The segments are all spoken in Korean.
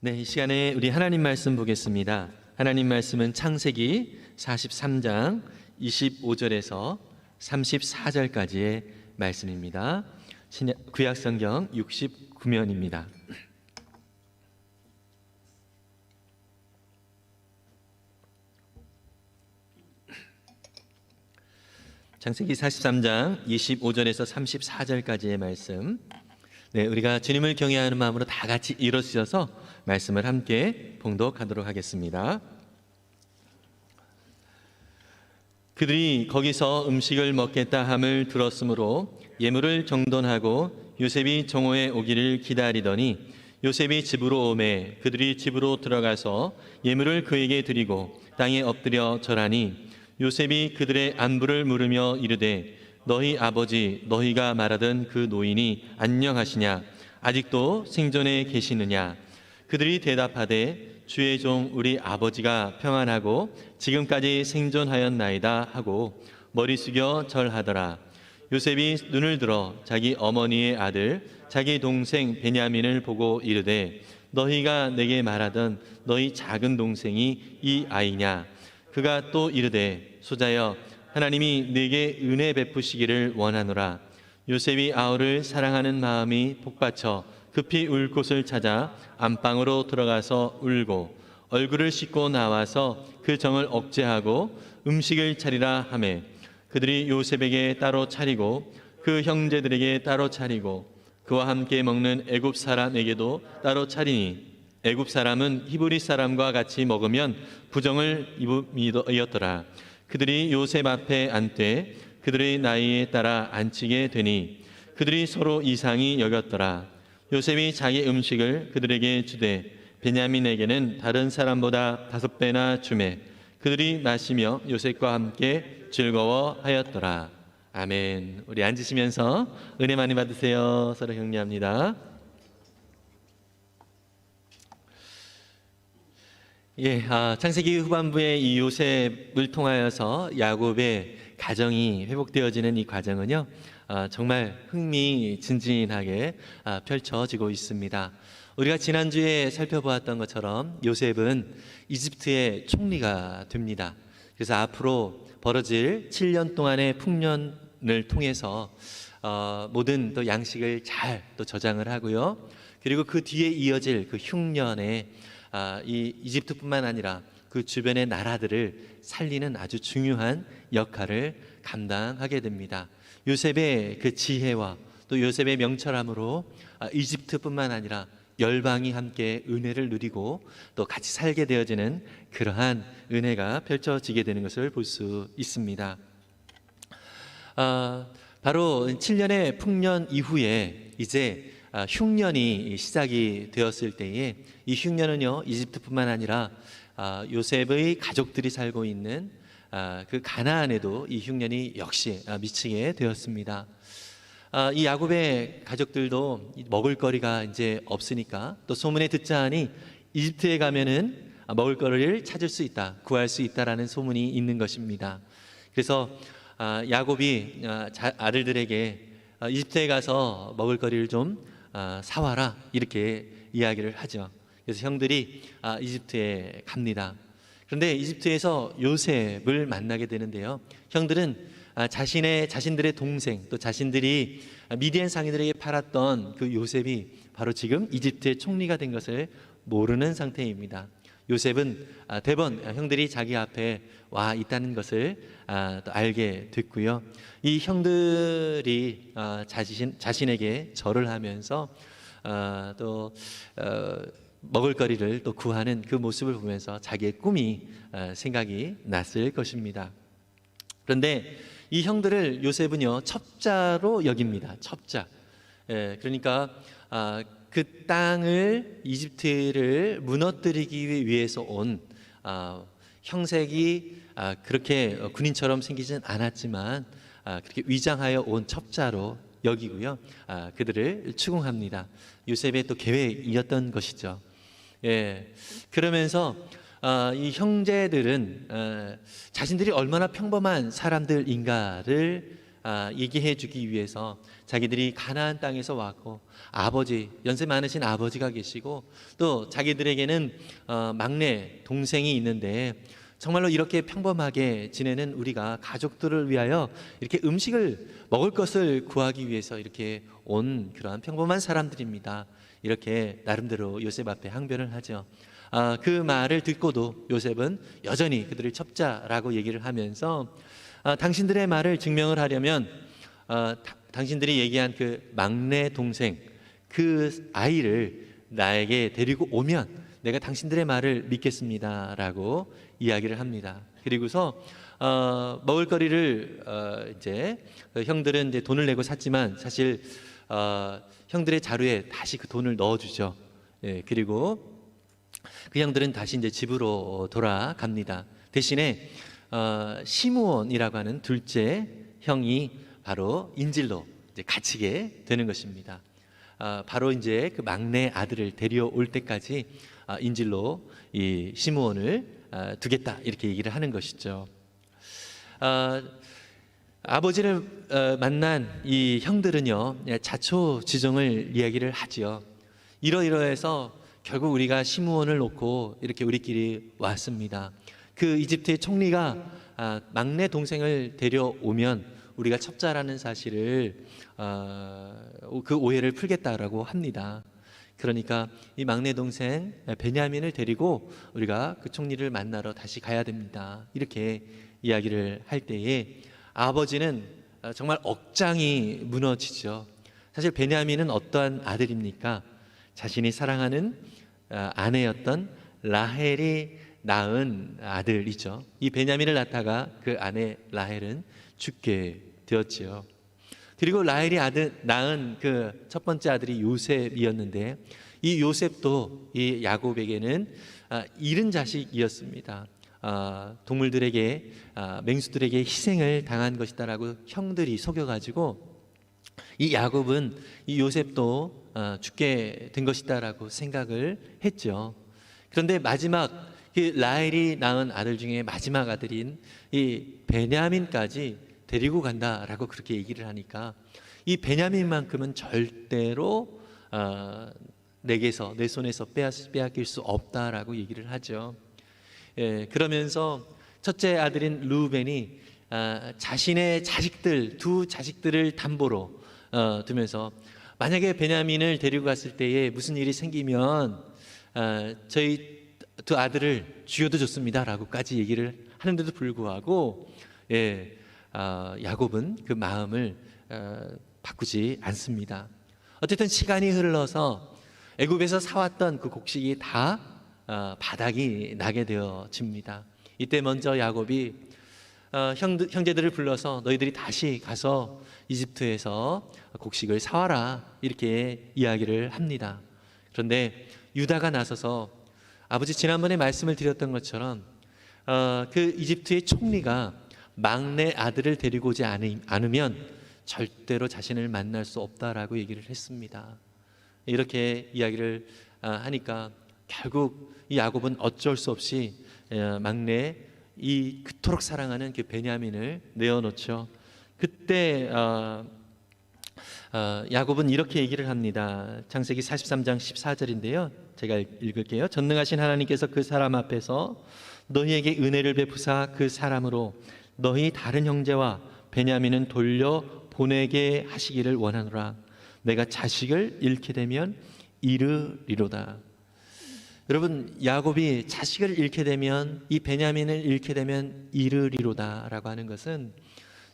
네, 이 시간에 우리 하나님 말씀 보겠습니다. 하나님 말씀은 창세기 43장 25절에서 34절까지의 말씀입니다. 구약성경 69면입니다. 창세기 43장 25절에서 34절까지의 말씀, 우리가 주님을 경외하는 마음으로 다 같이 일어서셔서 말씀을 함께 봉독하도록 하겠습니다. 그들이 거기서 음식을 먹겠다 함을 들었으므로 예물을 정돈하고 요셉이 정오에 오기를 기다리더니 요셉이 집으로 오매 그들이 집으로 들어가서 예물을 그에게 드리고 땅에 엎드려 절하니 요셉이 그들의 안부를 물으며 이르되 너희 아버지 너희가 말하던 그 노인이 안녕하시냐 아직도 생존해 계시느냐. 그들이 대답하되 주의 종 우리 아버지가 평안하고 지금까지 생존하였나이다 하고 머리 숙여 절하더라. 요셉이 눈을 들어 자기 어머니의 아들 자기 동생 베냐민을 보고 이르되 너희가 내게 말하던 너희 작은 동생이 이 아이냐. 그가 또 이르되 소자여 하나님이 네게 은혜 베푸시기를 원하노라. 요셉이 아우를 사랑하는 마음이 복받쳐 급히 울 곳을 찾아 안방으로 들어가서 울고 얼굴을 씻고 나와서 그 정을 억제하고 음식을 차리라 하매 그들이 요셉에게 따로 차리고 그 형제들에게 따로 차리고 그와 함께 먹는 애굽 사람에게도 따로 차리니 애굽 사람은 히브리 사람과 같이 먹으면 부정을 입음이었더라. 그들이 요셉 앞에 앉되 그들의 나이에 따라 앉히게 되니 그들이 서로 이상히 여겼더라. 요셉이 자기 음식을 그들에게 주되 베냐민에게는 다른 사람보다 5배나 주매 그들이 마시며 요셉과 함께 즐거워하였더라. 아멘. 우리 앉으시면서 은혜 많이 받으세요. 서로 격려합니다. 창세기 후반부에 이 요셉을 통하여서 야곱의 가정이 회복되어지는 이 과정은요, 정말 흥미진진하게 펼쳐지고 있습니다. 우리가 지난주에 살펴보았던 것처럼 요셉은 이집트의 총리가 됩니다. 그래서 앞으로 벌어질 7년 동안의 풍년을 통해서 모든 또 양식을 잘 또 저장을 하고요. 그리고 그 뒤에 이어질 그 흉년에 이 이집트뿐만 아니라 그 주변의 나라들을 살리는 아주 중요한 역할을 감당하게 됩니다. 요셉의 그 지혜와 또 요셉의 명철함으로 이집트뿐만 아니라 열방이 함께 은혜를 누리고 또 같이 살게 되어지는 그러한 은혜가 펼쳐지게 되는 것을 볼 수 있습니다. 바로 7년의 풍년 이후에 이제 흉년이 시작이 되었을 때에 이 흉년은요 이집트뿐만 아니라 요셉의 가족들이 살고 있는 그 가나안에도 이 흉년이 역시 미치게 되었습니다. 이 야곱의 가족들도 먹을거리가 이제 없으니까 또 소문에 듣자 하니 이집트에 가면은 먹을거리를 찾을 수 있다, 구할 수 있다라는 소문이 있는 것입니다. 그래서 야곱이 아들들에게 이집트에 가서 먹을거리를 좀 사와라 이렇게 이야기를 하죠. 그래서 형들이 이집트에 갑니다. 그런데 이집트에서 요셉을 만나게 되는데요, 형들은 자신들의 동생 또 자신들이 미디안 상인들에게 팔았던 그 요셉이 바로 지금 이집트의 총리가 된 것을 모르는 상태입니다. 요셉은 대번 형들이 자기 앞에 와 있다는 것을 또 알게 됐고요. 이 형들이 자신에게 절을 하면서 또 먹을거리를 또 구하는 그 모습을 보면서 자기의 꿈이 생각이 났을 것입니다. 그런데 이 형들을 요셉은요 첩자로 여깁니다. 첩자. 그러니까 그 땅을 이집트를 무너뜨리기 위해서 온 형색이 그렇게 군인처럼 생기진 않았지만 그렇게 위장하여 온 첩자로 여기고요. 그들을 추궁합니다. 요셉의 또 계획이었던 것이죠. 그러면서 이 형제들은 자신들이 얼마나 평범한 사람들인가를 얘기해 주기 위해서 자기들이 가나안 땅에서 왔고 아버지, 연세 많으신 아버지가 계시고 또 자기들에게는 막내 동생이 있는데 정말로 이렇게 평범하게 지내는 우리가 가족들을 위하여 이렇게 음식을 먹을 것을 구하기 위해서 이렇게 온 그러한 평범한 사람들입니다. 이렇게 나름대로 요셉 앞에 항변을 하죠. 그 말을 듣고도 요셉은 여전히 그들을 첩자라고 얘기를 하면서 당신들의 말을 증명을 하려면 당신들이 얘기한 그 막내 동생 그 아이를 나에게 데리고 오면 내가 당신들의 말을 믿겠습니다라고 이야기를 합니다. 그리고서 먹을거리를 이제 형들은 이제 돈을 내고 샀지만 사실 형들의 자루에 다시 그 돈을 넣어주죠. 예, 그리고 그 형들은 다시 이제 집으로 돌아갑니다. 대신에 시므온이라고 하는 둘째 형이 바로 인질로 이제 갇히게 되는 것입니다. 바로 이제 그 막내 아들을 데려올 때까지 인질로 이 시므온을 두겠다 이렇게 얘기를 하는 것이죠. 아버지를 만난 이 형들은요 자초지종을 이야기를 하지요. 이러이러해서 결국 우리가 시므온을 놓고 이렇게 우리끼리 왔습니다. 그 이집트의 총리가 막내 동생을 데려오면 우리가 첩자라는 사실을 그 오해를 풀겠다라고 합니다. 그러니까 이 막내 동생 베냐민을 데리고 우리가 그 총리를 만나러 다시 가야 됩니다. 이렇게 이야기를 할 때에 아버지는 정말 억장이 무너지죠. 사실 베냐민은 어떠한 아들입니까? 자신이 사랑하는 아내였던 라헬이 낳은 아들이죠. 이 베냐민을 낳다가 그 아내 라헬은 죽게 되었지요. 그리고 라헬이 낳은 그 첫 번째 아들이 요셉이었는데 이 요셉도 이 야곱에게는 잃은 자식이었습니다. 동물들에게 맹수들에게 희생을 당한 것이다라고 형들이 속여가지고 이 야곱은 이 요셉도 죽게 된 것이다라고 생각을 했죠. 그런데 마지막 그 라헬이 낳은 아들 중에 마지막 아들인 이 베냐민까지 데리고 간다라고 그렇게 얘기를 하니까 이 베냐민만큼은 절대로 내게서 내 손에서 빼앗길 수 없다라고 얘기를 하죠. 예, 그러면서 첫째 아들인 르우벤이 자신의 자식들 두 자식들을 담보로 두면서 만약에 베냐민을 데리고 갔을 때에 무슨 일이 생기면 저희 두 아들을 죽여도 좋습니다라고까지 얘기를 하는데도 불구하고 야곱은 그 마음을 바꾸지 않습니다. 어쨌든 시간이 흘러서 애굽에서 사왔던 그 곡식이 다 바닥이 나게 되어집니다. 이때 먼저 야곱이 형제들을 불러서 너희들이 다시 가서 이집트에서 곡식을 사와라 이렇게 이야기를 합니다. 그런데 유다가 나서서 아버지 지난번에 말씀을 드렸던 것처럼 그 이집트의 총리가 막내 아들을 데리고 오지 않으면 절대로 자신을 만날 수 없다라고 얘기를 했습니다. 이렇게 이야기를 하니까 결국 이 야곱은 어쩔 수 없이 막내 이 그토록 사랑하는 그 베냐민을 내어놓죠. 그때 야곱은 이렇게 얘기를 합니다. 창세기 43장 14절인데요. 제가 읽을게요. 전능하신 하나님께서 그 사람 앞에서 너희에게 은혜를 베푸사 그 사람으로 너희 다른 형제와 베냐민은 돌려 보내게 하시기를 원하노라. 내가 자식을 잃게 되면 이르리로다. 여러분, 야곱이 자식을 잃게 되면 이 베냐민을 잃게 되면 이르리로다라고 하는 것은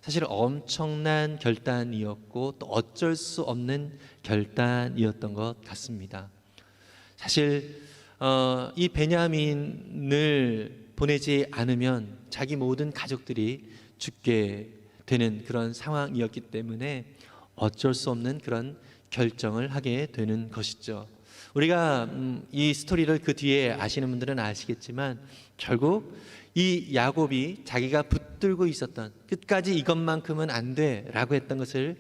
사실 엄청난 결단이었고 또 어쩔 수 없는 결단이었던 것 같습니다. 사실 이 베냐민을 보내지 않으면 자기 모든 가족들이 죽게 되는 그런 상황이었기 때문에 어쩔 수 없는 그런 결정을 하게 되는 것이죠. 우리가 이 스토리를 그 뒤에 아시는 분들은 아시겠지만 결국 이 야곱이 자기가 붙들고 있었던 끝까지 이것만큼은 안 돼라고 했던 것을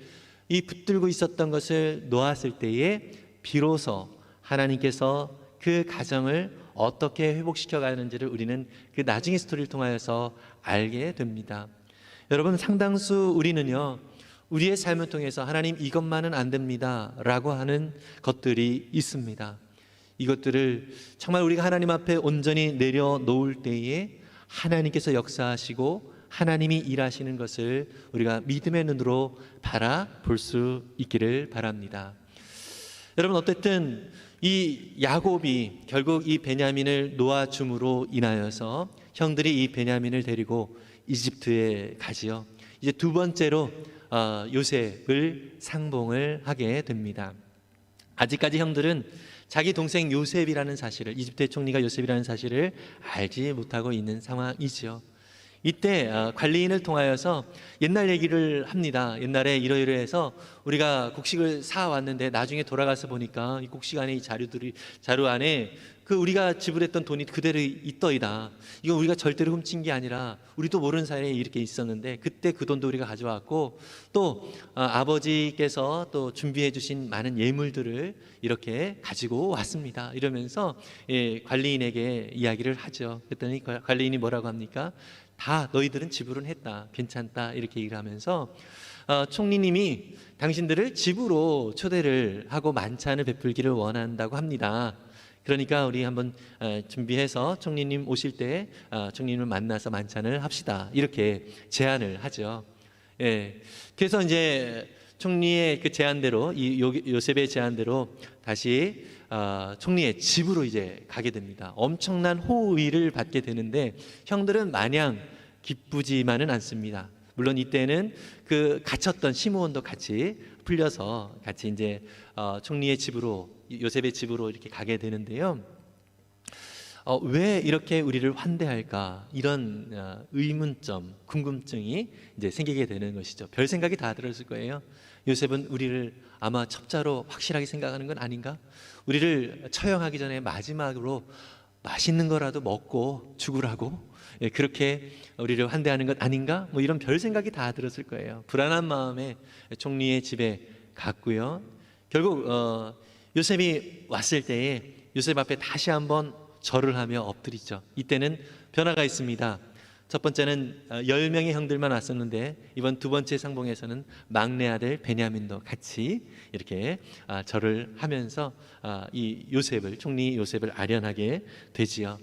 이 붙들고 있었던 것을 놓았을 때에 비로소 하나님께서 그 가정을 어떻게 회복시켜 가는지를 우리는 그 나중의 스토리를 통하여서 알게 됩니다. 여러분, 상당수 우리는요 우리의 삶을 통해서 하나님 이것만은 안 됩니다 라고 하는 것들이 있습니다. 이것들을 정말 우리가 하나님 앞에 온전히 내려놓을 때에 하나님께서 역사하시고 하나님이 일하시는 것을 우리가 믿음의 눈으로 바라볼 수 있기를 바랍니다. 여러분, 어쨌든 이 야곱이 결국 이 베냐민을 놓아줌으로 인하여서 형들이 이 베냐민을 데리고 이집트에 가지요. 이제 두 번째로 요셉을 상봉을 하게 됩니다. 아직까지 형들은 자기 동생 요셉이라는 사실을, 이집트의 총리가 요셉이라는 사실을 알지 못하고 있는 상황이지요. 이때 관리인을 통하여서 옛날 얘기를 합니다. 옛날에 이러이러해서 우리가 곡식을 사왔는데 나중에 돌아가서 보니까 이 곡식 안에 이 자루 안에 그 우리가 지불했던 돈이 그대로 있더이다. 이건 우리가 절대로 훔친 게 아니라 우리도 모르는 사이에 이렇게 있었는데 그때 그 돈도 우리가 가져왔고 또 아버지께서 또 준비해 주신 많은 예물들을 이렇게 가지고 왔습니다. 이러면서 관리인에게 이야기를 하죠. 그랬더니 관리인이 뭐라고 합니까? 다 너희들은 지불은 했다, 괜찮다, 이렇게 얘기를 하면서 총리님이 당신들을 집으로 초대를 하고 만찬을 베풀기를 원한다고 합니다. 그러니까 우리 한번 준비해서 총리님 오실 때 총리님을 만나서 만찬을 합시다, 이렇게 제안을 하죠. 그래서 이제 총리의 그 제안대로, 이 요셉의 제안대로 다시 총리의 집으로 이제 가게 됩니다. 엄청난 호의를 받게 되는데 형들은 마냥 기쁘지만은 않습니다. 물론 이때는 그 갇혔던 시므온도 같이 풀려서 같이 이제 총리의 집으로, 요셉의 집으로 이렇게 가게 되는데요. 왜 이렇게 우리를 환대할까? 이런 의문점, 궁금증이 이제 생기게 되는 것이죠. 별 생각이 다 들었을 거예요. 요셉은 우리를 아마 첩자로 확실하게 생각하는 건 아닌가? 우리를 처형하기 전에 마지막으로 맛있는 거라도 먹고 죽으라고 그렇게 우리를 환대하는 것 아닌가? 뭐 이런 별 생각이 다 들었을 거예요. 불안한 마음에 총리의 집에 갔고요. 결국 요셉이 왔을 때에 요셉 앞에 다시 한번 절을 하며 엎드리죠. 이때는 변화가 있습니다. 첫 번째는 10명의 형들만 왔었는데 이번 두 번째 상봉에서는 막내 아들 베냐민도 같이 이렇게 절을 하면서 이 요셉을, 총리 요셉을 아련하게 되지요.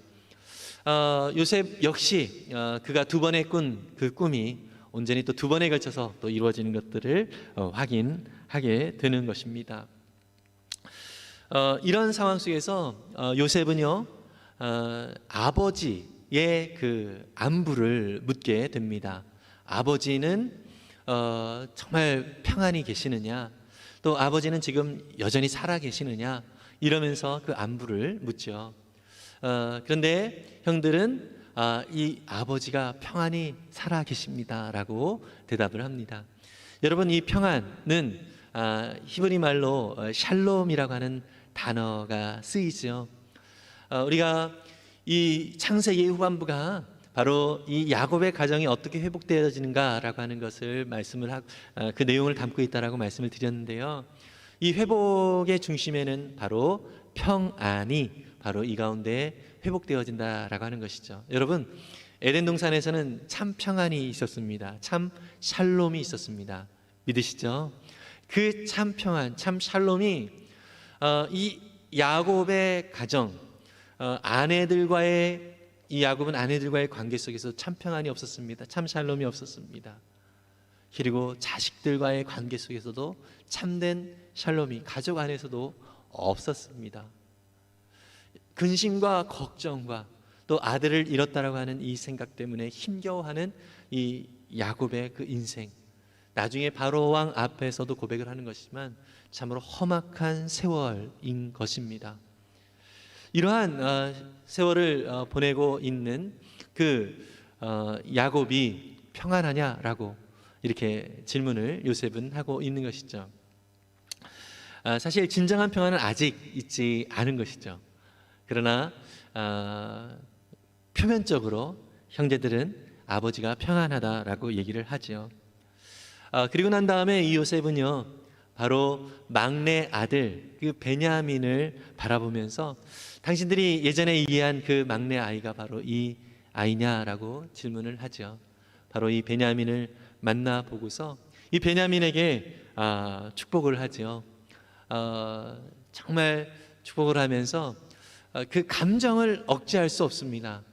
요셉 역시 그가 두 번에 꾼 그 꿈이 온전히 또 두 번에 걸쳐서 또 이루어지는 것들을 확인하게 되는 것입니다. 이런 상황 속에서 요셉은요 아버지의 그 안부를 묻게 됩니다. 아버지는 정말 평안히 계시느냐, 또 아버지는 지금 여전히 살아 계시느냐, 이러면서 그 안부를 묻죠. 그런데 형들은 이 아버지가 평안히 살아 계십니다라고 대답을 합니다. 여러분, 이 평안은 히브리 말로 샬롬이라고 하는 단어가 쓰이죠. 우리가 이 창세기 후반부가 바로 이 야곱의 가정이 어떻게 회복되어지는가라고 하는 것을 그 내용을 담고 있다라고 말씀을 드렸는데요. 이 회복의 중심에는 바로 평안이 바로 이 가운데 회복되어진다라고 하는 것이죠. 여러분, 에덴 동산에서는 참 평안이 있었습니다. 참 샬롬이 있었습니다. 믿으시죠? 그 참 평안, 참 샬롬이 이 야곱의 가정, 이 야곱은 아내들과의 관계 속에서 참 평안이 없었습니다. 참 샬롬이 없었습니다. 그리고 자식들과의 관계 속에서도 참된 샬롬이 가족 안에서도 없었습니다. 근심과 걱정과 또 아들을 잃었다라고 하는 이 생각 때문에 힘겨워하는 이 야곱의 그 인생, 나중에 바로 왕 앞에서도 고백을 하는 것이지만 참으로 험악한 세월인 것입니다. 이러한 세월을 보내고 있는 그 야곱이 평안하냐라고 이렇게 질문을 요셉은 하고 있는 것이죠. 사실 진정한 평안은 아직 있지 않은 것이죠. 그러나 표면적으로 형제들은 아버지가 평안하다라고 얘기를 하죠. 그리고 난 다음에 이 요셉은요 바로 막내 아들 그 베냐민을 바라보면서 당신들이 예전에 이해한 그 막내 아이가 바로 이 아이냐라고 질문을 하죠. 바로 이 베냐민을 만나보고서 이 베냐민에게 축복을 하죠. 정말 축복을 하면서 그 감정을 억제할 수 없습니다.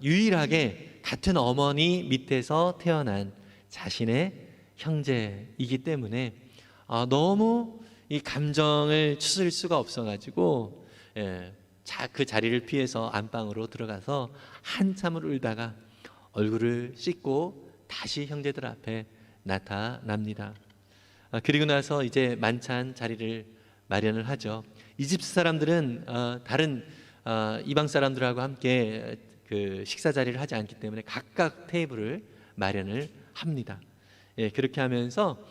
유일하게 같은 어머니 밑에서 태어난 자신의 형제이기 때문에 너무 이 감정을 추스릴 수가 없어가지고 그 자리를 피해서 안방으로 들어가서 한참을 울다가 얼굴을 씻고 다시 형제들 앞에 나타납니다. 그리고 나서 이제 만찬 자리를 마련을 하죠. 이집트 사람들은 다른 이방 사람들하고 함께 그 식사 자리를 하지 않기 때문에 각각 테이블을 마련을 합니다. 그렇게 하면서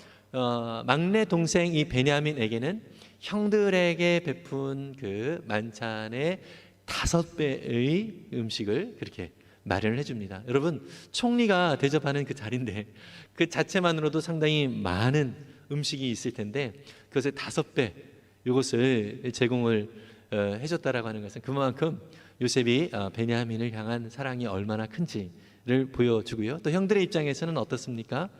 막내 동생 이 베냐민에게는 형들에게 베푼 그 만찬의 5배의 음식을 그렇게 마련을 해줍니다. 여러분, 총리가 대접하는 그 자리인데 그 자체만으로도 상당히 많은 음식이 있을 텐데 그것의 5배 이것을 제공을 해줬다라고 하는 것은 그만큼 요셉이 베냐민을 향한 사랑이 얼마나 큰지를 보여주고요. 또 형들의 입장에서는 어떻습니까?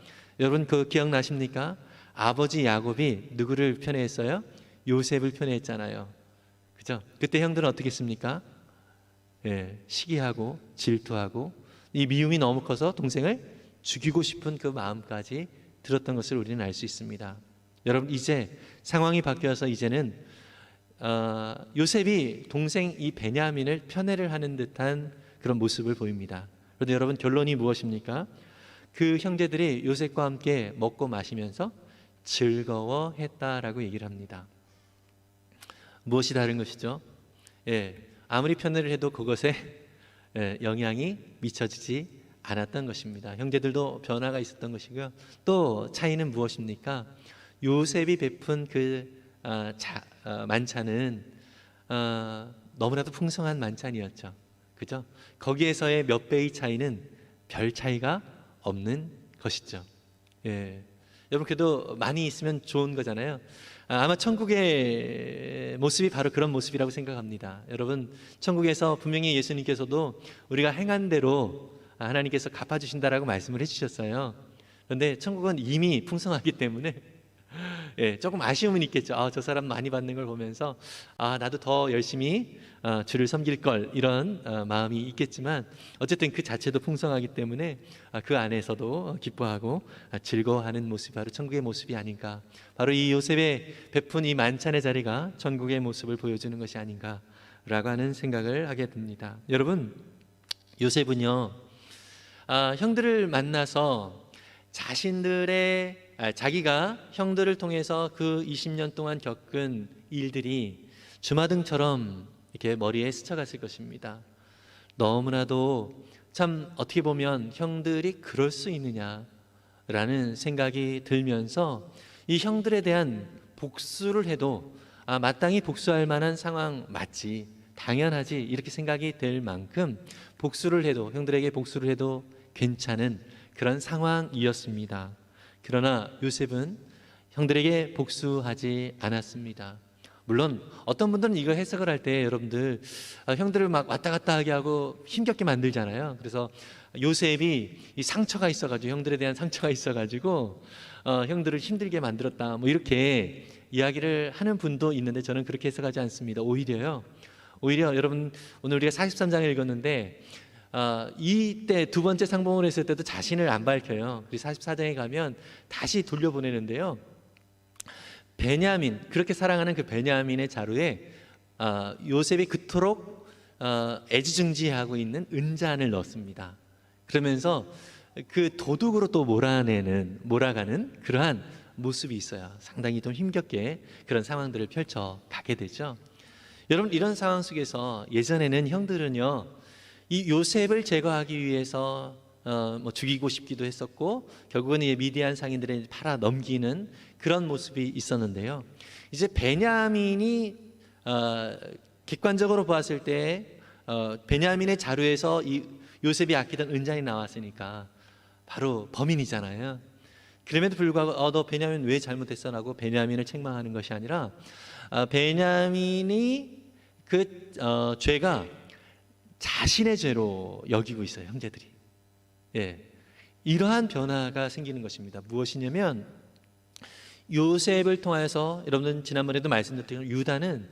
여러분 그 기억나십니까? 아버지 야곱이 누구를 편애했어요? 요셉을 편애했잖아요. 그죠? 그때 형들은 어떻게 했습니까? 시기하고 질투하고 이 미움이 너무 커서 동생을 죽이고 싶은 그 마음까지 들었던 것을 우리는 알 수 있습니다. 여러분 이제 상황이 바뀌어서 이제는 요셉이 동생 이 베냐민을 편애를 하는 듯한 그런 모습을 보입니다. 그런데 여러분 결론이 무엇입니까? 그 형제들이 요셉과 함께 먹고 마시면서 즐거워했다라고 얘기를 합니다. 무엇이 다른 것이죠? 아무리 편애를 해도 그것에 영향이 미쳐지지 않았던 것입니다. 형제들도 변화가 있었던 것이고요. 또 차이는 무엇입니까? 요셉이 베푼 그 만찬은 너무나도 풍성한 만찬이었죠. 그죠? 거기에서의 몇 배의 차이는 별 차이가 없는 것이죠. 여러분 그래도 많이 있으면 좋은 거잖아요. 아마 천국의 모습이 바로 그런 모습이라고 생각합니다. 여러분 천국에서 분명히 예수님께서도 우리가 행한 대로 하나님께서 갚아주신다라고 말씀을 해주셨어요. 그런데 천국은 이미 풍성하기 때문에 조금 아쉬움은 있겠죠. 저 사람 많이 받는 걸 보면서 나도 더 열심히 주를 섬길 걸 이런 마음이 있겠지만 어쨌든 그 자체도 풍성하기 때문에 그 안에서도 기뻐하고 즐거워하는 모습이 바로 천국의 모습이 아닌가. 바로 이 요셉의 베푼 이 만찬의 자리가 천국의 모습을 보여주는 것이 아닌가라고 하는 생각을 하게 됩니다. 여러분 요셉은요 형들을 만나서 자기가 형들을 통해서 그 20년 동안 겪은 일들이 주마등처럼 이렇게 머리에 스쳐갔을 것입니다. 너무나도 참 어떻게 보면 형들이 그럴 수 있느냐라는 생각이 들면서 이 형들에 대한 복수를 해도 마땅히 복수할 만한 상황 맞지, 당연하지 이렇게 생각이 될 만큼 형들에게 복수를 해도 괜찮은 그런 상황이었습니다. 그러나 요셉은 형들에게 복수하지 않았습니다. 물론 어떤 분들은 이거 해석을 할 때 여러분들 형들을 막 왔다 갔다 하게 하고 힘겹게 만들잖아요. 그래서 요셉이 이 상처가 있어가지고 형들에 대한 상처가 있어가지고 형들을 힘들게 만들었다 뭐 이렇게 이야기를 하는 분도 있는데 저는 그렇게 해석하지 않습니다. 오히려 여러분 오늘 우리가 43장을 읽었는데 이때 두 번째 상봉을 했을 때도 자신을 안 밝혀요. 우리 44장에 가면 다시 돌려보내는데요. 그렇게 사랑하는 그 베냐민의 자루에 요셉이 그토록 애지중지하고 있는 은잔을 넣습니다. 그러면서 그 도둑으로 또 몰아가는 그러한 모습이 있어요. 상당히 좀 힘겹게 그런 상황들을 펼쳐가게 되죠. 여러분 이런 상황 속에서 예전에는 형들은요 이 요셉을 제거하기 위해서 죽이고 싶기도 했었고 결국은 미디안 상인들에 팔아 넘기는 그런 모습이 있었는데요. 이제 베냐민이 객관적으로 보았을 때 베냐민의 자루에서 이 요셉이 아끼던 은잔이 나왔으니까 바로 범인이잖아요. 그럼에도 불구하고 너 베냐민 왜 잘못했어? 라고 베냐민을 책망하는 것이 아니라 베냐민이 그 죄가 자신의 죄로 여기고 있어요. 형제들이 이러한 변화가 생기는 것입니다. 무엇이냐면 요셉을 통하여서, 여러분은 지난번에도 말씀드렸던 유다는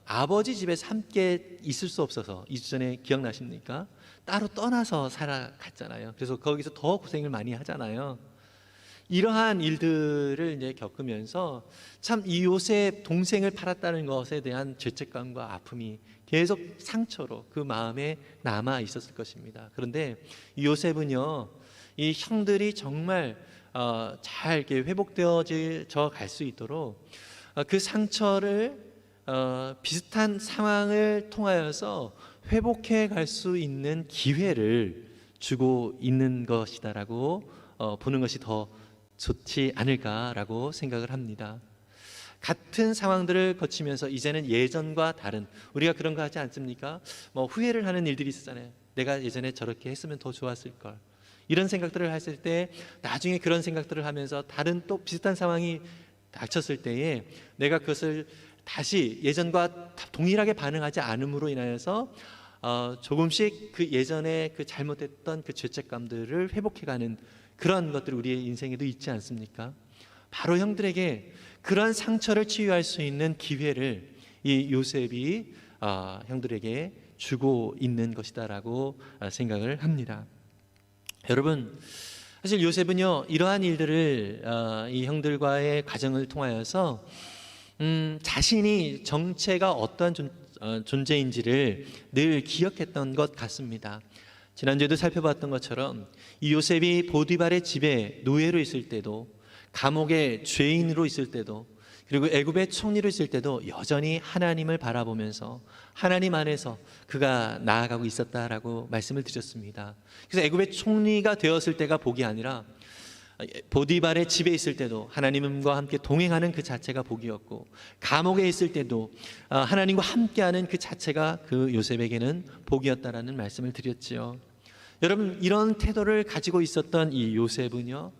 아버지 집에서 함께 있을 수 없어서 2주 전에 기억나십니까? 따로 떠나서 살아갔잖아요. 그래서 거기서 더 고생을 많이 하잖아요. 이러한 일들을 이제 겪으면서 참 이 요셉 동생을 팔았다는 것에 대한 죄책감과 아픔이 계속 상처로 그 마음에 남아 있었을 것입니다. 그런데 이 요셉은요, 이 형들이 정말 잘 이렇게 회복되어져 갈 수 있도록 그 상처를 비슷한 상황을 통하여서 회복해 갈 수 있는 기회를 주고 있는 것이다라고 보는 것이 더 좋지 않을까라고 생각을 합니다. 같은 상황들을 거치면서 이제는 예전과 다른, 우리가 그런 거 하지 않습니까? 후회를 하는 일들이 있었잖아요. 내가 예전에 저렇게 했으면 더 좋았을 걸. 이런 생각들을 했을 때 나중에 그런 생각들을 하면서 다른 또 비슷한 상황이 닥쳤을 때에 내가 그것을 다시 예전과 동일하게 반응하지 않음으로 인하여서 조금씩 그 예전에 그 잘못했던 그 죄책감들을 회복해가는 그런 것들이 우리의 인생에도 있지 않습니까? 바로 형들에게 그런 상처를 치유할 수 있는 기회를 이 요셉이 형들에게 주고 있는 것이다라고 생각을 합니다. 여러분, 사실 요셉은요, 이러한 일들을 이 형들과의 과정을 통하여서 자신이 정체가 어떠한 존재인지를 늘 기억했던 것 같습니다. 지난주에도 살펴봤던 것처럼 이 요셉이 보디발의 집에 노예로 있을 때도, 감옥의 죄인으로 있을 때도, 그리고 애굽의 총리로 있을 때도 여전히 하나님을 바라보면서 하나님 안에서 그가 나아가고 있었다라고 말씀을 드렸습니다. 그래서 애굽의 총리가 되었을 때가 복이 아니라 보디발의 집에 있을 때도 하나님과 함께 동행하는 그 자체가 복이었고, 감옥에 있을 때도 하나님과 함께하는 그 자체가 그 요셉에게는 복이었다라는 말씀을 드렸지요. 여러분, 이런 태도를 가지고 있었던 이 요셉은요,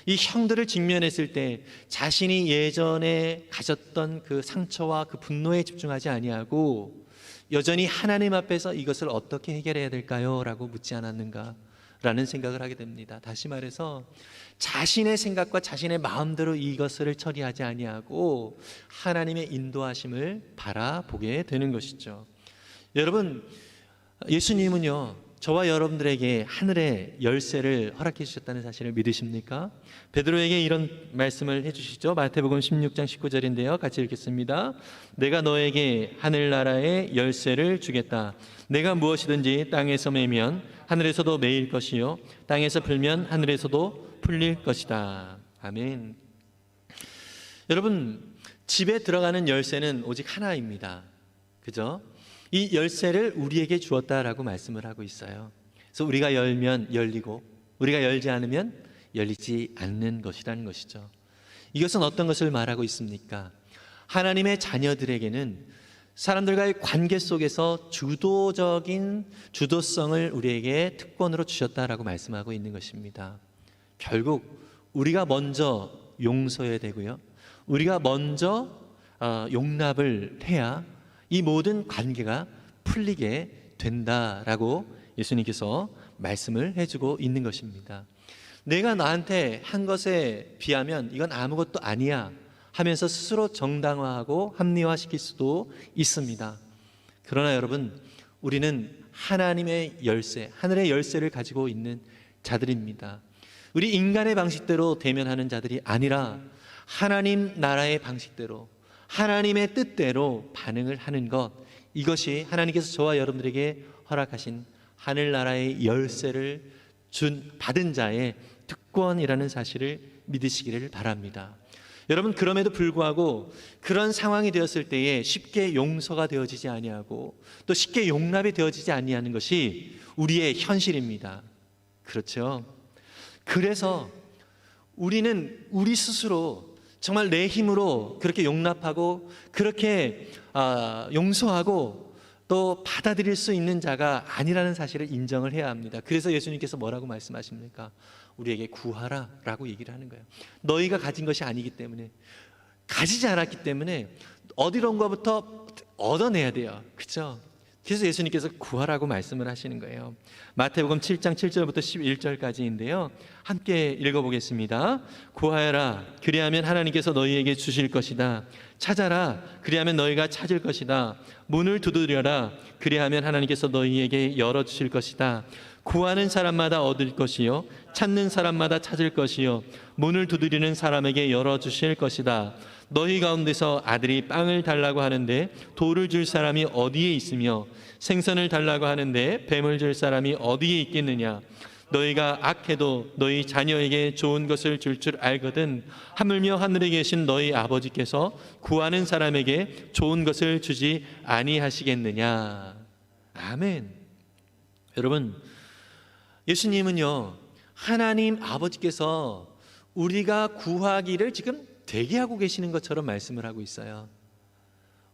이 형들을 직면했을 때 자신이 예전에 가졌던 그 상처와 그 분노에 집중하지 아니하고 여전히 하나님 앞에서 이것을 어떻게 해결해야 될까요? 라고 묻지 않았는가 라는 생각을 하게 됩니다. 다시 말해서 자신의 생각과 자신의 마음대로 이것을 처리하지 아니하고 하나님의 인도하심을 바라보게 되는 것이죠. 여러분, 예수님은요, 저와 여러분들에게 하늘의 열쇠를 허락해 주셨다는 사실을 믿으십니까? 베드로에게 이런 말씀을 해주시죠. 마태복음 16장 19절인데요, 같이 읽겠습니다. 내가 너에게 하늘나라의 열쇠를 주겠다. 내가 무엇이든지 땅에서 매면 하늘에서도 매일 것이요, 땅에서 풀면 하늘에서도 풀릴 것이다. 아멘. 여러분, 집에 들어가는 열쇠는 오직 하나입니다. 그죠? 이 열쇠를 우리에게 주었다라고 말씀을 하고 있어요. 그래서 우리가 열면 열리고 우리가 열지 않으면 열리지 않는 것이라는 것이죠. 이것은 어떤 것을 말하고 있습니까? 하나님의 자녀들에게는 사람들과의 관계 속에서 주도성을 우리에게 특권으로 주셨다라고 말씀하고 있는 것입니다. 결국 우리가 먼저 용서해야 되고요, 우리가 먼저 용납을 해야 이 모든 관계가 풀리게 된다라고 예수님께서 말씀을 해주고 있는 것입니다. 내가 나한테 한 것에 비하면 이건 아무것도 아니야 하면서 스스로 정당화하고 합리화시킬 수도 있습니다. 그러나 여러분, 우리는 하나님의 열쇠, 하늘의 열쇠를 가지고 있는 자들입니다. 우리 인간의 방식대로 대면하는 자들이 아니라 하나님 나라의 방식대로, 하나님의 뜻대로 반응을 하는 것, 이것이 하나님께서 저와 여러분들에게 허락하신 하늘나라의 열쇠를 받은 자의 특권이라는 사실을 믿으시기를 바랍니다. 여러분, 그럼에도 불구하고 그런 상황이 되었을 때에 쉽게 용서가 되어지지 아니하고 또 쉽게 용납이 되어지지 아니하는 것이 우리의 현실입니다. 그렇죠? 그래서 우리는 우리 스스로 정말 내 힘으로 그렇게 용납하고 그렇게 용서하고 또 받아들일 수 있는 자가 아니라는 사실을 인정을 해야 합니다. 그래서 예수님께서 뭐라고 말씀하십니까? 우리에게 구하라 라고 얘기를 하는 거예요. 너희가 가진 것이 아니기 때문에, 가지지 않았기 때문에 어디론가부터 얻어내야 돼요. 그렇죠? 그래서 예수님께서 구하라고 말씀을 하시는 거예요. 마태복음 7장 7절부터 11절까지인데요. 함께 읽어보겠습니다. 구하여라, 그리하면 하나님께서 너희에게 주실 것이다. 찾아라, 그리하면 너희가 찾을 것이다. 문을 두드려라, 그리하면 하나님께서 너희에게 열어주실 것이다. 구하는 사람마다 얻을 것이요, 찾는 사람마다 찾을 것이요, 문을 두드리는 사람에게 열어주실 것이다. 너희 가운데서 아들이 빵을 달라고 하는데 돌을 줄 사람이 어디에 있으며 생선을 달라고 하는데 뱀을 줄 사람이 어디에 있겠느냐. 너희가 악해도 너희 자녀에게 좋은 것을 줄 알거든 하물며 하늘에 계신 너희 아버지께서 구하는 사람에게 좋은 것을 주지 아니하시겠느냐. 아멘. 여러분, 예수님은요, 하나님 아버지께서 우리가 구하기를 지금 대기하고 계시는 것처럼 말씀을 하고 있어요.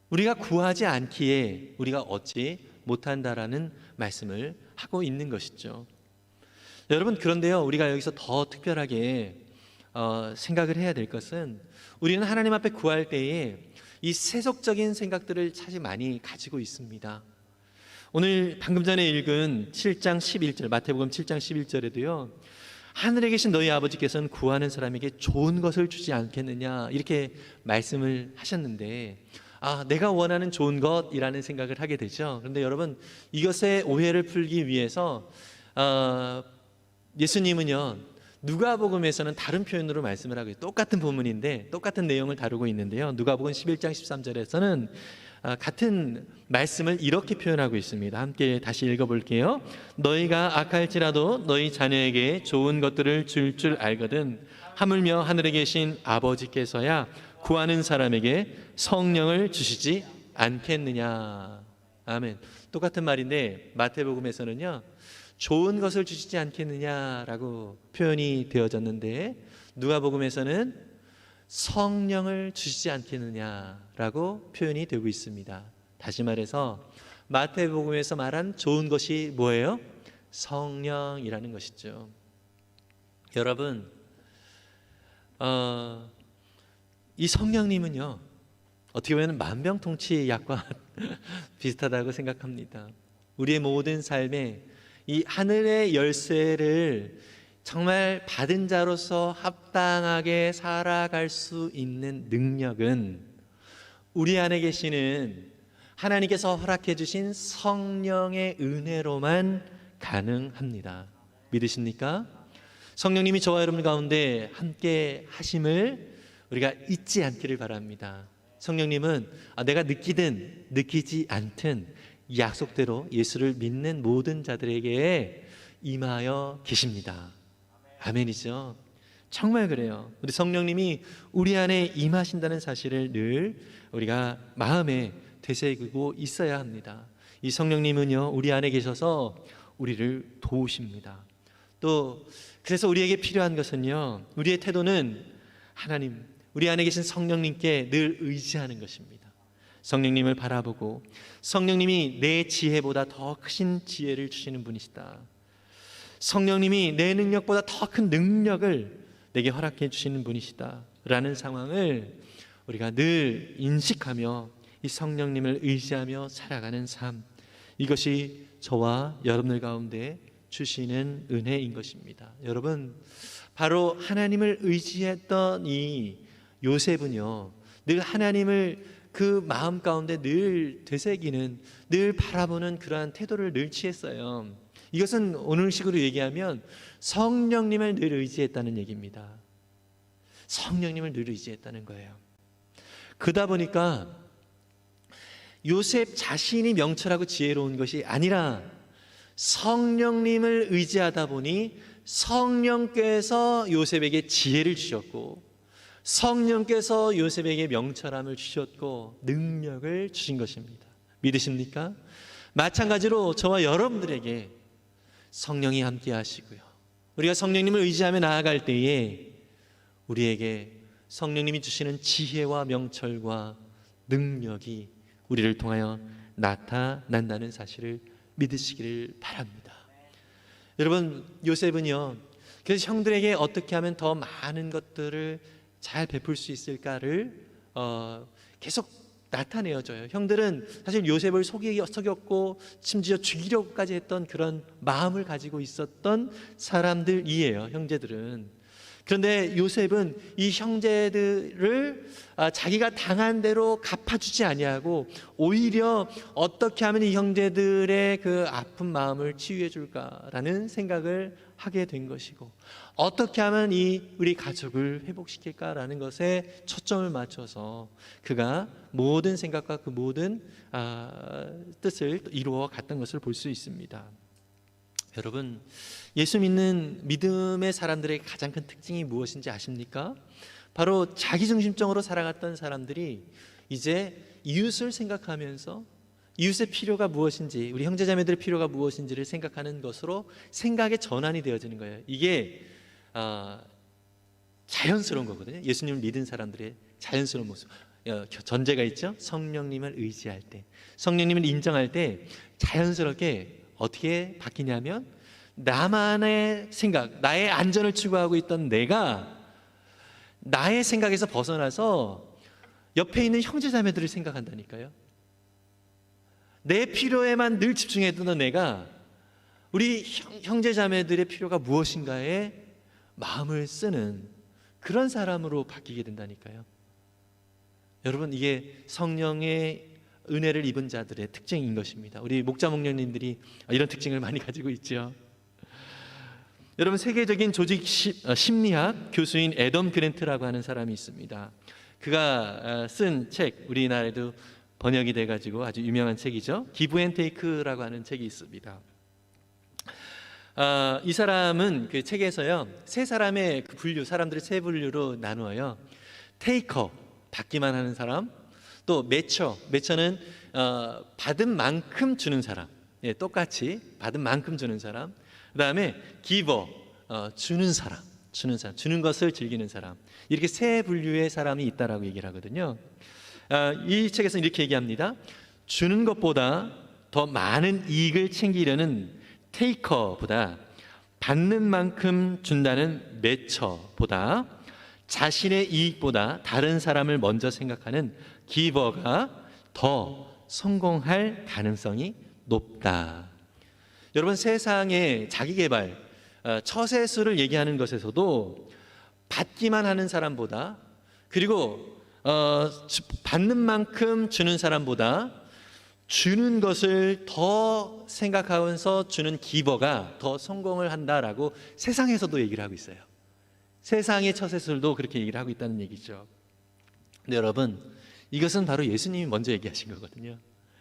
우리가 구하지 않기에 우리가 얻지 못한다라는 말씀을 하고 있는 것이죠. 여러분, 그런데요, 우리가 여기서 더 특별하게 생각을 해야 될 것은, 우리는 하나님 앞에 구할 때에 이 세속적인 생각들을 참 많이 가지고 있습니다. 오늘 방금 전에 읽은 7장 11절, 마태복음 7장 11절에도요, 하늘에 계신 너희 아버지께서는 구하는 사람에게 좋은 것을 주지 않겠느냐, 이렇게 말씀을 하셨는데, 내가 원하는 좋은 것이라는 생각을 하게 되죠. 그런데 여러분, 이것의 오해를 풀기 위해서 예수님은요, 누가복음에서는 다른 표현으로 말씀을 하고 있어요. 똑같은 본문인데 똑같은 내용을 다루고 있는데요, 누가복음 11장 13절에서는 같은 말씀을 이렇게 표현하고 있습니다. 함께 다시 읽어볼게요. 너희가 악할지라도 너희 자녀에게 좋은 것들을 줄 알거든 하물며 하늘에 계신 아버지께서야 구하는 사람에게 성령을 주시지 않겠느냐. 아멘. 똑같은 말인데 마태복음에서는요, 좋은 것을 주시지 않겠느냐라고 표현이 되어졌는데, 누가복음에서는 성령을 주시지 않겠느냐라고 표현이 되고 있습니다. 다시 말해서 마태복음에서 말한 좋은 것이 뭐예요? 성령이라는 것이죠. 여러분, 이 성령님은요, 어떻게 보면 만병통치약과 비슷하다고 생각합니다. 우리의 모든 삶에 이 하늘의 열쇠를 정말 받은 자로서 합당하게 살아갈 수 있는 능력은 우리 안에 계시는 하나님께서 허락해 주신 성령의 은혜로만 가능합니다. 믿으십니까? 성령님이 저와 여러분 가운데 함께 하심을 우리가 잊지 않기를 바랍니다. 성령님은 내가 느끼든 느끼지 않든 약속대로 예수를 믿는 모든 자들에게 임하여 계십니다. 아멘이죠. 정말 그래요. 우리 성령님이 우리 안에 임하신다는 사실을 늘 우리가 마음에 되새기고 있어야 합니다. 이 성령님은요, 우리 안에 계셔서 우리를 도우십니다. 또 그래서 우리에게 필요한 것은요, 우리의 태도는 하나님, 우리 안에 계신 성령님께 늘 의지하는 것입니다. 성령님을 바라보고 성령님이 내 지혜보다 더 크신 지혜를 주시는 분이시다. 성령님이 내 능력보다 더 큰 능력을 내게 허락해 주시는 분이시다 라는 상황을 우리가 늘 인식하며 이 성령님을 의지하며 살아가는 삶, 이것이 저와 여러분들 가운데 주시는 은혜인 것입니다. 여러분, 바로 하나님을 의지했던 이 요셉은요, 늘 하나님을 그 마음 가운데 늘 되새기는, 늘 바라보는 그러한 태도를 늘 취했어요. 이것은 오늘식으로 얘기하면 성령님을 늘 의지했다는 얘기입니다. 성령님을 늘 의지했다는 거예요. 그러다 보니까 요셉 자신이 명철하고 지혜로운 것이 아니라 성령님을 의지하다 보니 성령께서 요셉에게 지혜를 주셨고, 성령께서 요셉에게 명철함을 주셨고 능력을 주신 것입니다. 믿으십니까? 마찬가지로 저와 여러분들에게 성령이 함께 하시고요, 우리가 성령님을 의지하며 나아갈 때에 우리에게 성령님이 주시는 지혜와 명철과 능력이 우리를 통하여 나타난다는 사실을 믿으시기를 바랍니다. 여러분, 요셉은요, 그래서 형들에게 어떻게 하면 더 많은 것들을 잘 베풀 수 있을까를 계속 나타내어져요. 형들은 사실 요셉을 속였고 심지어 죽이려고까지 했던 그런 마음을 가지고 있었던 사람들이에요, 형제들은. 그런데 요셉은 이 형제들을 자기가 당한 대로 갚아주지 아니하고 오히려 어떻게 하면 이 형제들의 그 아픈 마음을 치유해 줄까라는 생각을 하게 된 것이고, 어떻게 하면 우리 가족을 회복시킬까라는 것에 초점을 맞춰서 그가 모든 생각과 그 모든 뜻을 이루어 갔던 것을 볼 수 있습니다. 여러분, 예수 믿는 믿음의 사람들의 가장 큰 특징이 무엇인지 아십니까? 바로 자기중심적으로 살아갔던 사람들이 이제 이웃을 생각하면서 이웃의 필요가 무엇인지, 우리 형제자매들의 필요가 무엇인지를 생각하는 것으로 생각의 전환이 되어지는 거예요. 이게 자연스러운 거거든요. 예수님을 믿은 사람들의 자연스러운 모습. 전제가 있죠. 성령님을 의지할 때, 성령님을 인정할 때 자연스럽게 어떻게 바뀌냐면, 나만의 생각, 나의 안전을 추구하고 있던 내가 나의 생각에서 벗어나서 옆에 있는 형제자매들을 생각한다니까요. 내 필요에만 늘 집중했던 내가 우리 형제자매들의 필요가 무엇인가에 마음을 쓰는 그런 사람으로 바뀌게 된다니까요. 여러분, 이게 성령의 은혜를 입은 자들의 특징인 것입니다. 우리 목자 목녀님들이 이런 특징을 많이 가지고 있죠. 여러분, 세계적인 조직 심리학 교수인 애덤 그랜트라고 하는 사람이 있습니다. 그가 쓴 책, 우리나라에도 번역이 돼가지고 아주 유명한 책이죠. 기브 앤 테이크라고 하는 책이 있습니다. 이 사람은 그 책에서요, 세 사람의 그 분류, 사람들을 세 분류로 나누어요. 테이커, 받기만 하는 사람, 또 매처는 받은 만큼 주는 사람, 똑같이 받은 만큼 주는 사람. 그 다음에 기버, 주는 사람, 주는 것을 즐기는 사람. 이렇게 세 분류의 사람이 있다라고 얘기를 하거든요. 이 책에서 이렇게 얘기합니다. 주는 것보다 더 많은 이익을 챙기려는 테이커보다 받는 만큼 준다는 매처보다 자신의 이익보다 다른 사람을 먼저 생각하는 기버가 더 성공할 가능성이 높다. 여러분, 세상의 자기개발, 처세술을 얘기하는 것에서도 받기만 하는 사람보다, 그리고 받는 만큼 주는 사람보다 주는 것을 더 생각하면서 주는 기버가 더 성공을 한다라고 세상에서도 얘기를 하고 있어요. 세상의 처세술도 그렇게 얘기를 하고 있다는 얘기죠. 근데 여러분, 이것은 바로 예수님이 먼저 얘기하신 거거든요.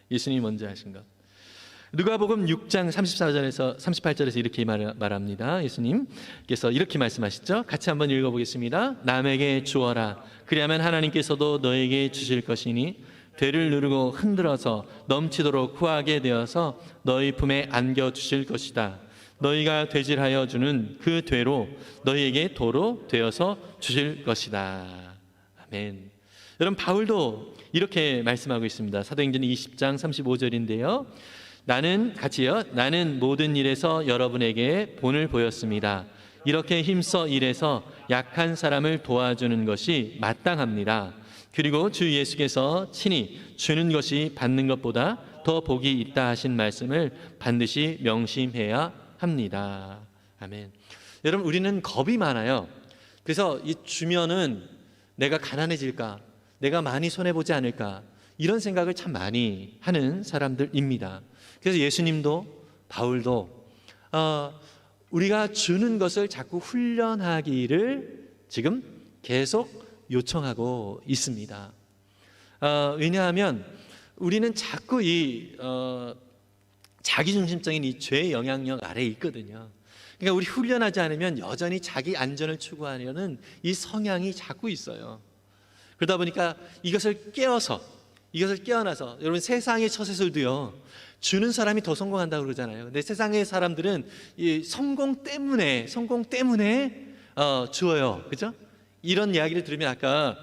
예수님이 먼저 하신 것. 누가복음 6장 34절에서 38절에서 이렇게 말합니다. 예수님께서 이렇게 말씀하시죠. 같이 한번 읽어보겠습니다. 남에게 주어라, 그리하면 하나님께서도 너에게 주실 것이니 되를 누르고 흔들어서 넘치도록 후하게 되어서 너희 품에 안겨 주실 것이다. 너희가 되질하여 주는 그 되로 너희에게 도로 되어서 주실 것이다. 아멘. 여러분, 바울도 이렇게 말씀하고 있습니다. 사도행전 20장 35절인데요. 나는 모든 일에서 여러분에게 본을 보였습니다. 이렇게 힘써 일해서 약한 사람을 도와주는 것이 마땅합니다. 그리고 주 예수께서 친히 주는 것이 받는 것보다 더 복이 있다 하신 말씀을 반드시 명심해야 합니다. 아멘. 여러분, 우리는 겁이 많아요. 그래서 이 주면은 내가 가난해질까, 내가 많이 손해보지 않을까, 이런 생각을 참 많이 하는 사람들입니다. 그래서 예수님도 바울도 우리가 주는 것을 자꾸 훈련하기를 지금 계속 요청하고 있습니다. 왜냐하면 우리는 자꾸 이 자기중심적인 이 죄의 영향력 아래에 있거든요. 그러니까 우리 훈련하지 않으면 여전히 자기 안전을 추구하려는 이 성향이 자꾸 있어요. 그러다 보니까 이것을 깨어나서 여러분, 세상의 처세술도요, 주는 사람이 더 성공한다고 그러잖아요. 근데 세상의 사람들은 이 성공 때문에 주어요. 그죠? 이런 이야기를 들으면 아까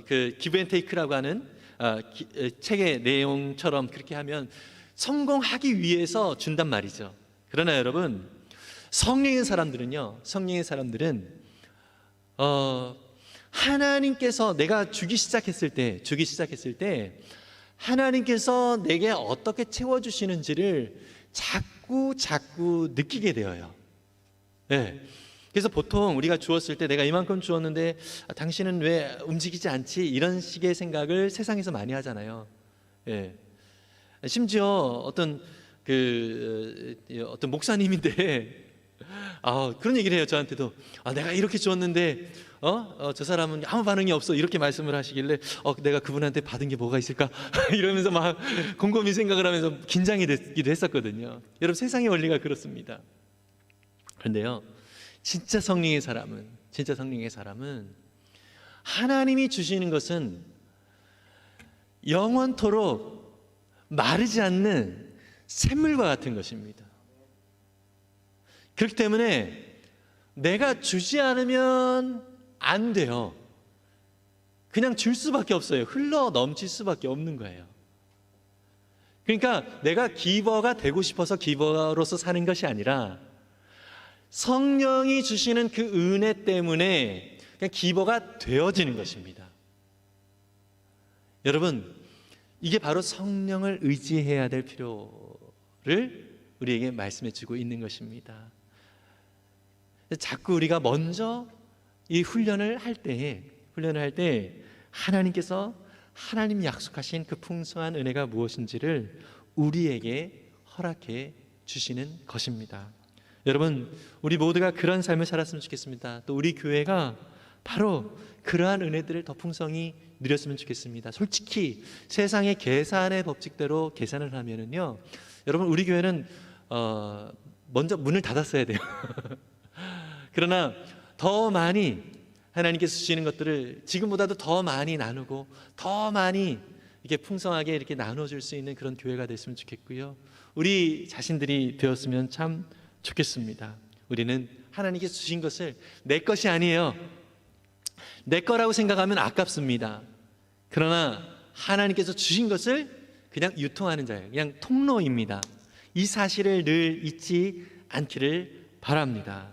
그 기브 앤 테이크라고 하는 책의 내용처럼 그렇게 하면 성공하기 위해서 준단 말이죠. 그러나 여러분, 성령의 사람들은 하나님께서 내가 주기 시작했을 때 하나님께서 내게 어떻게 채워주시는지를 자꾸 느끼게 되어요. 네. 그래서 보통 우리가 주었을 때 내가 이만큼 주었는데 당신은 왜 움직이지 않지? 이런 식의 생각을 세상에서 많이 하잖아요. 네. 심지어 어떤 목사님인데 그런 얘기를 해요. 저한테도 내가 이렇게 주었는데 저 사람은 아무 반응이 없어, 이렇게 말씀을 하시길래 내가 그분한테 받은 게 뭐가 있을까 이러면서 막 곰곰이 생각을 하면서 긴장이 되기도 했었거든요. 여러분, 세상의 원리가 그렇습니다. 그런데요, 진짜 성령의 사람은 하나님이 주시는 것은 영원토록 마르지 않는 샘물과 같은 것입니다. 그렇기 때문에 내가 주지 않으면 안 돼요. 그냥 줄 수밖에 없어요. 흘러 넘칠 수밖에 없는 거예요. 그러니까 내가 기버가 되고 싶어서 기버로서 사는 것이 아니라 성령이 주시는 그 은혜 때문에 그냥 기버가 되어지는 것입니다. 여러분, 이게 바로 성령을 의지해야 될 필요를 우리에게 말씀해 주고 있는 것입니다. 자꾸 우리가 먼저 이 훈련을 할 때 하나님께서 하나님 약속하신 그 풍성한 은혜가 무엇인지를 우리에게 허락해 주시는 것입니다. 여러분, 우리 모두가 그런 삶을 살았으면 좋겠습니다. 또 우리 교회가 바로 그러한 은혜들을 더 풍성히 누렸으면 좋겠습니다. 솔직히 세상의 계산의 법칙대로 계산을 하면은요, 여러분, 우리 교회는 먼저 문을 닫았어야 돼요. 그러나 더 많이 하나님께서 주시는 것들을 지금보다도 더 많이 나누고 더 많이 이렇게 풍성하게 이렇게 나눠줄 수 있는 그런 교회가 됐으면 좋겠고요. 우리 자신들이 되었으면 참 좋겠습니다. 우리는 하나님께서 주신 것을 내 것이 아니에요. 내 거라고 생각하면 아깝습니다. 그러나 하나님께서 주신 것을 그냥 유통하는 자예요. 그냥 통로입니다. 이 사실을 늘 잊지 않기를 바랍니다.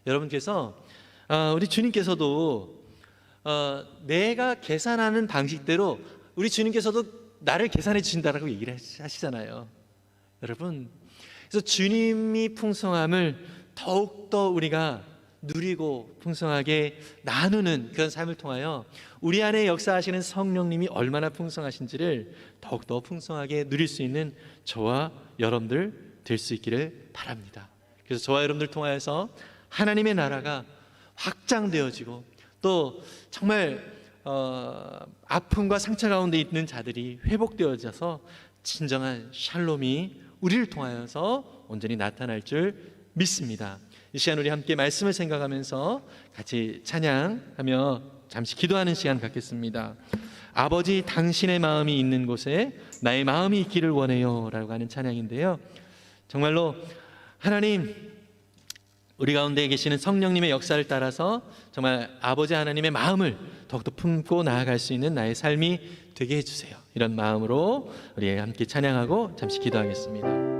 여러분께서 우리 주님께서도 내가 계산하는 방식대로 우리 주님께서도 나를 계산해 주신다라고 얘기를 하시잖아요. 여러분, 그래서 주님이 풍성함을 더욱더 우리가 누리고 풍성하게 나누는 그런 삶을 통하여 우리 안에 역사하시는 성령님이 얼마나 풍성하신지를 더욱더 풍성하게 누릴 수 있는 저와 여러분들 될 수 있기를 바랍니다. 그래서 저와 여러분들 통하여서 하나님의 나라가 확장되어지고 또 정말 아픔과 상처 가운데 있는 자들이 회복되어져서 진정한 샬롬이 우리를 통하여서 온전히 나타날 줄 믿습니다. 이 시간 우리 함께 말씀을 생각하면서 같이 찬양하며 잠시 기도하는 시간 갖겠습니다. 아버지, 당신의 마음이 있는 곳에 나의 마음이 있기를 원해요 라고 하는 찬양인데요, 정말로 하나님, 우리 가운데 계시는 성령님의 역사를 따라서 정말 아버지 하나님의 마음을 더욱더 품고 나아갈 수 있는 나의 삶이 되게 해주세요. 이런 마음으로 우리 함께 찬양하고 잠시 기도하겠습니다.